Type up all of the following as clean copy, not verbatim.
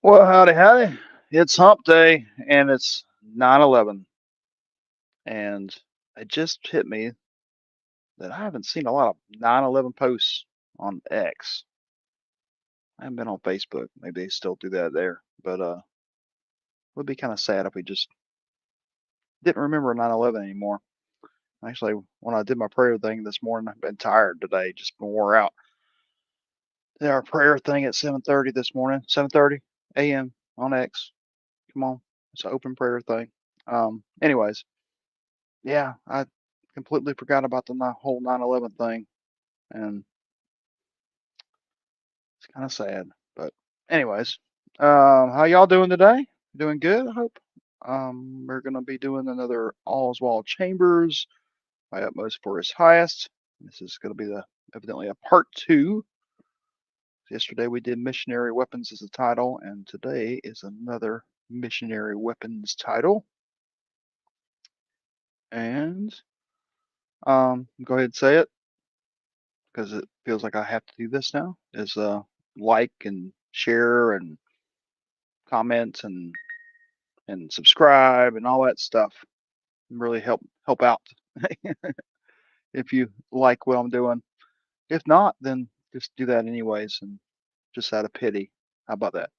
Well, howdy, howdy. It's hump day and it's 9/11. And it just hit me that I haven't seen a lot of 9/11 posts on X. I haven't been on Facebook. Maybe they still do that there. But it would be kind of sad if we just didn't remember 9/11 anymore. Actually, when I did my prayer thing this morning, I've been tired today, just been wore out. Did our prayer thing at 7:30 this morning, 7:30 a.m. on X. Come on. It's an open prayer thing. Anyways, yeah, I completely forgot about the whole 9/11 thing, and it's kind of sad. But anyways, how y'all doing today? Doing good, I hope. We're gonna be doing another Oswald Chambers, My Utmost for His Highest. This is gonna be the evidently a part two. Yesterday we did Missionary Weapons as a title, and today is another Missionary Weapons title. And go ahead and say it, because it feels like I have to do this now, is like and share and comment and subscribe and all that stuff. Really help out if you like what I'm doing. If not, then just do that anyways, and just out of pity. How about that?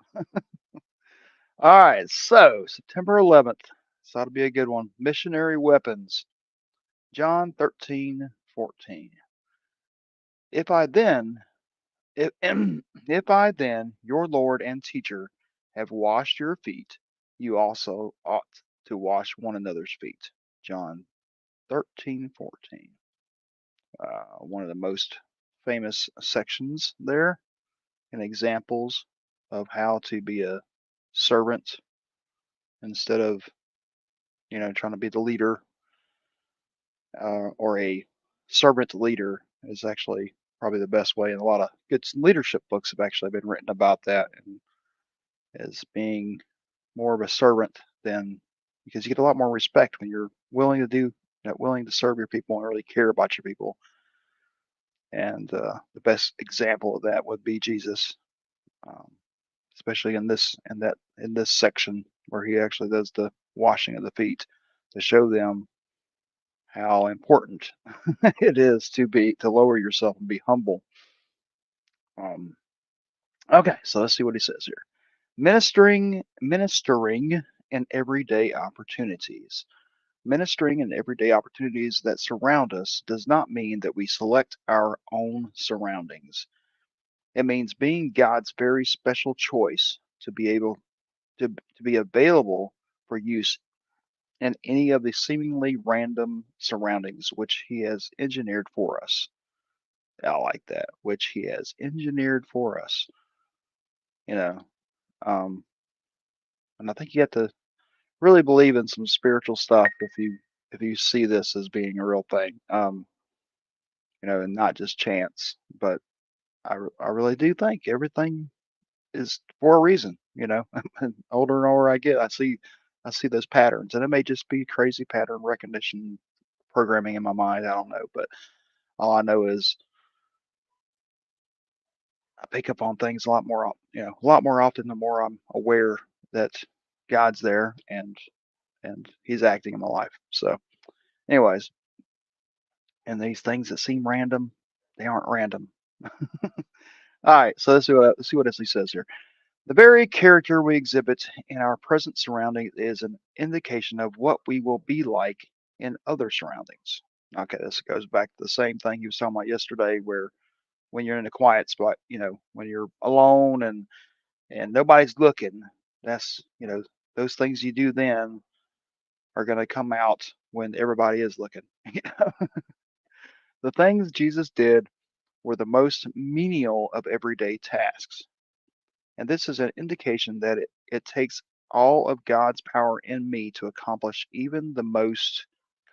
All right, so September 11th. This ought to be a good one. Missionary weapons. John 13:14. If I then If, if I then, your Lord and teacher, have washed your feet, you also ought to wash one another's feet. John 13:14. One of the most famous sections there, and examples of how to be a servant instead of, trying to be the leader, or a servant leader is actually probably the best way. And a lot of good leadership books have actually been written about that, and as being more of a servant than, because you get a lot more respect when you're willing to willing to serve your people and really care about your people. And the best example of that would be Jesus, um, especially in this section where he actually does the washing of the feet to show them how important it is to lower yourself and be humble. Um, okay, so let's see what he says here. Ministering in everyday opportunities. Ministering in everyday opportunities that surround us does not mean that we select our own surroundings. It means being God's very special choice to be able to be available for use in any of the seemingly random surroundings which He has engineered for us. I like that, which He has engineered for us. You know, um, and I think you have to really believe in some spiritual stuff if you see this as being a real thing. And not just chance. But I really do think everything is for a reason. And older and older I get, I see those patterns, and it may just be crazy pattern recognition programming in my mind. I don't know, but all I know is I pick up on things a lot more, a lot more often the more I'm aware that God's there and He's acting in my life. So, anyways, and these things that seem random, they aren't random. All right, so let's see what else he says here. The very character we exhibit in our present surroundings is an indication of what we will be like in other surroundings. Okay, this goes back to the same thing you was talking about yesterday, where when you're in a quiet spot, when you're alone and nobody's looking, that's, those things you do then are going to come out when everybody is looking. The things Jesus did were the most menial of everyday tasks. And this is an indication that it takes all of God's power in me to accomplish even the most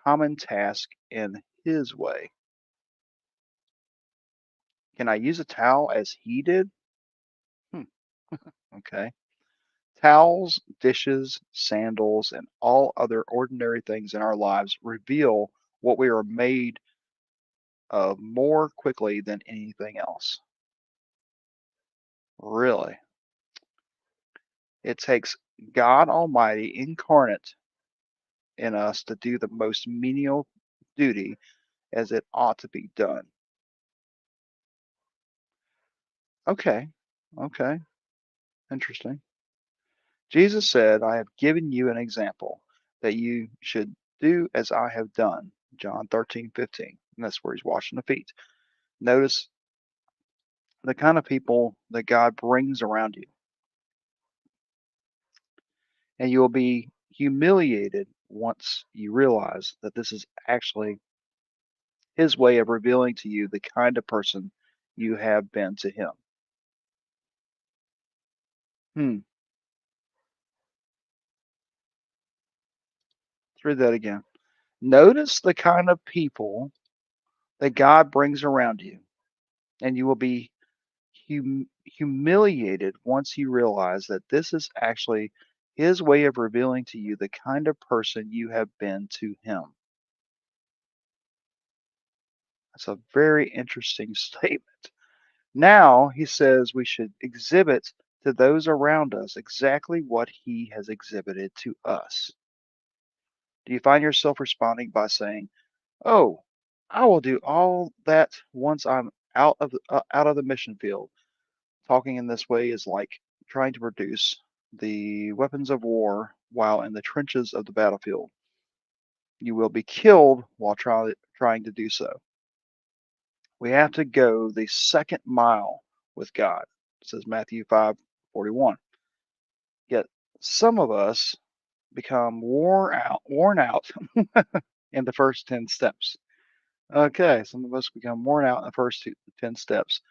common task in His way. Can I use a towel as He did? Hmm, okay. Towels, dishes, sandals, and all other ordinary things in our lives reveal what we are made of more quickly than anything else. Really? It takes God Almighty incarnate in us to do the most menial duty as it ought to be done. Okay, okay, interesting. Jesus said, I have given you an example that you should do as I have done. John 13:15. And that's where he's washing the feet. Notice the kind of people that God brings around you, and you will be humiliated once you realize that this is actually his way of revealing to you the kind of person you have been to him. Hmm. Let's read that again. Notice the kind of people that God brings around you, and you will be humiliated once you realize that this is actually his way of revealing to you the kind of person you have been to him. That's a very interesting statement. Now, he says we should exhibit to those around us exactly what he has exhibited to us. Do you find yourself responding by saying, "Oh, I will do all that once I'm out of the mission field"? Talking in this way is like trying to produce the weapons of war while in the trenches of the battlefield. You will be killed while trying to do so. We have to go the second mile with God, says Matthew 5:41. Yet some of us become worn out in the first 10 steps. Okay, some of us become worn out in the first 10 steps.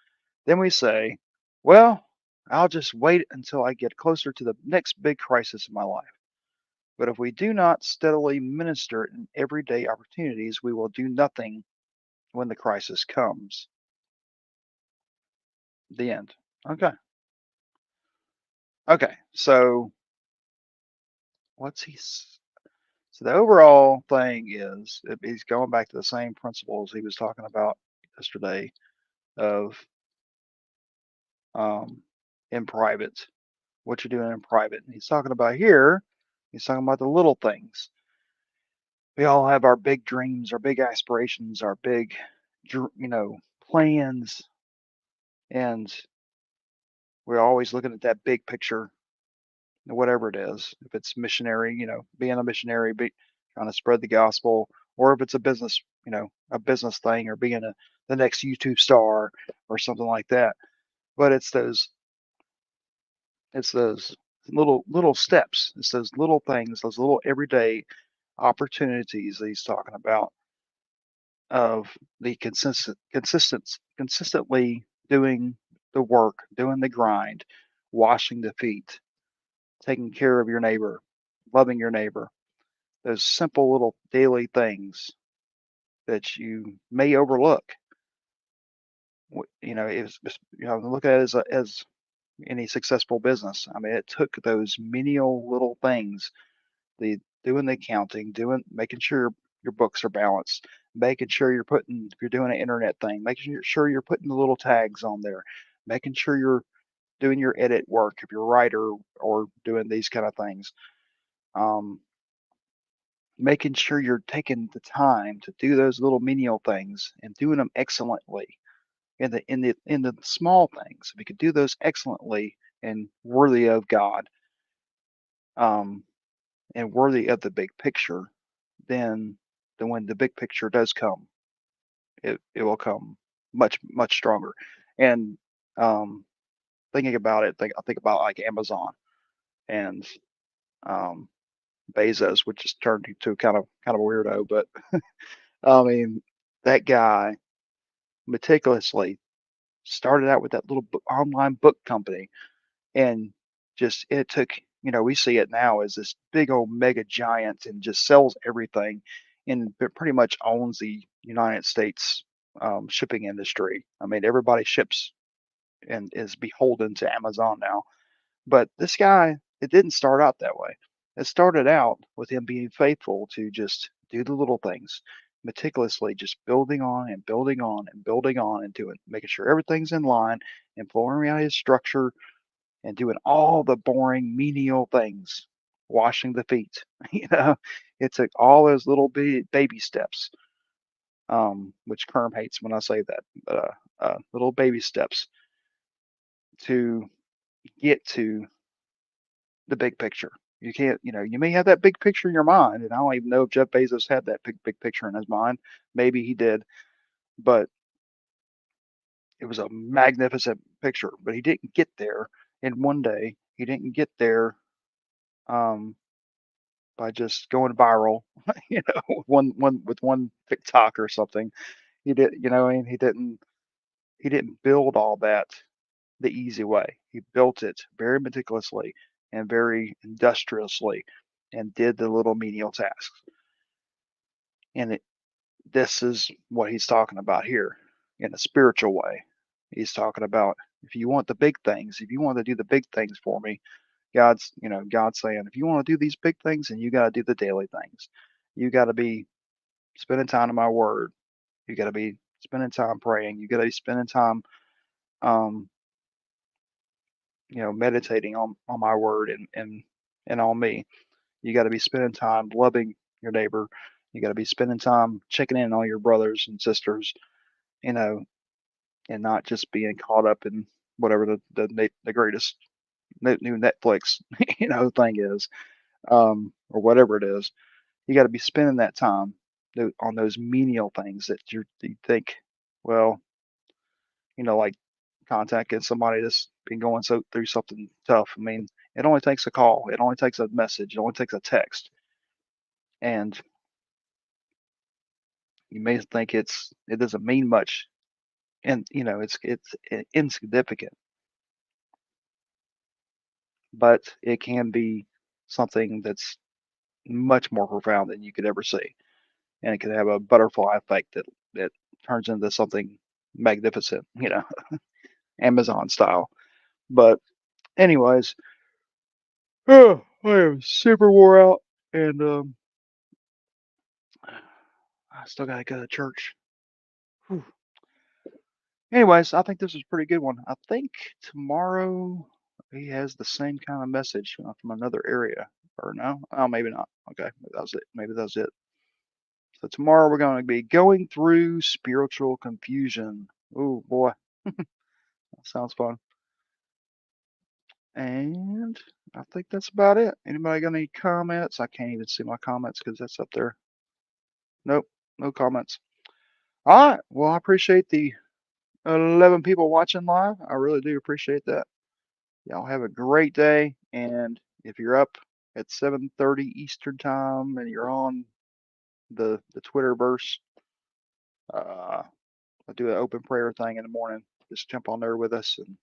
Then we say, well, I'll just wait until I get closer to the next big crisis in my life. But if we do not steadily minister in everyday opportunities, we will do nothing when the crisis comes. The end. Okay. Okay. So what's he? So the overall thing is he's going back to the same principles he was talking about yesterday of um, in private, what you're doing in private. And he's talking about here, he's talking about the little things. We all have our big dreams, our big aspirations, our big, plans, and we're always looking at that big picture, whatever it is. If it's missionary, being a missionary, trying to spread the gospel, or if it's a business, a business thing, or being the next YouTube star or something like that. But it's those little steps. It's those little things, those little everyday opportunities that he's talking about of the consistently doing the work, doing the grind, washing the feet, taking care of your neighbor, loving your neighbor. Those simple little daily things that you may overlook. Look at it as any successful business. I mean, it took those menial little things, the doing the accounting, making sure your books are balanced, making sure if you're doing an internet thing, making sure you're putting the little tags on there, making sure you're doing your edit work if you're a writer or doing these kind of things. Um, Making sure you're taking the time to do those little menial things and doing them excellently in the small things. If you could do those excellently and worthy of God, um, and worthy of the big picture, then when the big picture does come, it will come much stronger. And um, thinking about it, I think about like Amazon and um, Bezos, which just turned into kind of a weirdo, but I mean that guy meticulously started out with that little online book company, and just it took, we see it now as this big old mega giant and just sells everything and pretty much owns the United States shipping industry. I mean, everybody ships and is beholden to Amazon now. But this guy, it didn't start out that way. It started out with him being faithful to just do the little things, meticulously just building on and building on and building on and doing, making sure everything's in line and flowing around his structure and doing all the boring menial things, washing the feet. It took all those little baby steps, which Kerm hates when I say that, little baby steps to get to the big picture. You can't, you may have that big picture in your mind, and I don't even know if Jeff Bezos had that big picture in his mind. Maybe he did, but it was a magnificent picture. But he didn't get there in one day. He didn't get there um, by just going viral, with one TikTok or something. He did, and he didn't build all that the easy way. He built it very meticulously and very industriously, and did the little menial tasks. And this is what he's talking about here in a spiritual way. He's talking about, if you want the big things, if you want to do the big things for me, God's saying, if you want to do these big things, then you got to do the daily things. You got to be spending time in my word. You got to be spending time praying. You got to be spending time, um, meditating on my word and on me. You got to be spending time loving your neighbor. You got to be spending time checking in on your brothers and sisters, you know, and not just being caught up in whatever the greatest new Netflix thing is, or whatever it is. You got to be spending that time on those menial things that you think, well, like contacting somebody that's been going through something tough. I mean, it only takes a call, it only takes a message, it only takes a text, and you may think it doesn't mean much, and it's insignificant, but it can be something that's much more profound than you could ever see, and it can have a butterfly effect that turns into something magnificent, Amazon style. But anyways, I am super wore out, and I still gotta go to church. Whew. Anyways, I think this is a pretty good one. I think tomorrow he has the same kind of message from another area, or no? Oh, maybe not. Okay, maybe that was it. Maybe that's it. So tomorrow we're going to be going through spiritual confusion. Oh boy, that sounds fun. And I think that's about it. Anybody got any comments? I can't even see my comments because that's up there. Nope, no comments. All right. Well, I appreciate the 11 people watching live. I really do appreciate that. Y'all have a great day. And if you're up at 7:30 Eastern time and you're on the Twitterverse, I do an open prayer thing in the morning. Just jump on there with us, and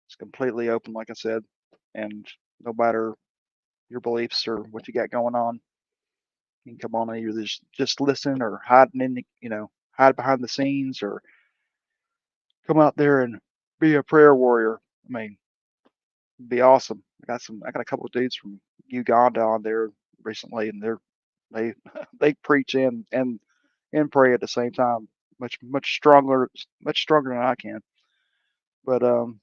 it's completely open, like I said. And no matter your beliefs or what you got going on, you can come on and either just listen or hide behind the scenes, or come out there and be a prayer warrior. I mean, it'd be awesome. I got a couple of dudes from Uganda on there recently, and they they preach and pray at the same time, much stronger than I can. But and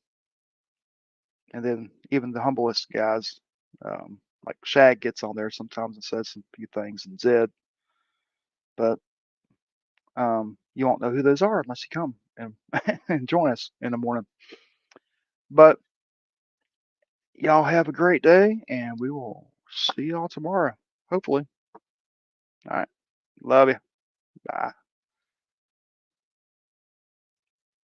then even the humblest guys, like Shag gets on there sometimes and says some few things, and Zed, but you won't know who those are unless you come and and join us in the morning. But y'all have a great day, and we will see y'all tomorrow, hopefully. All right, love you. Bye.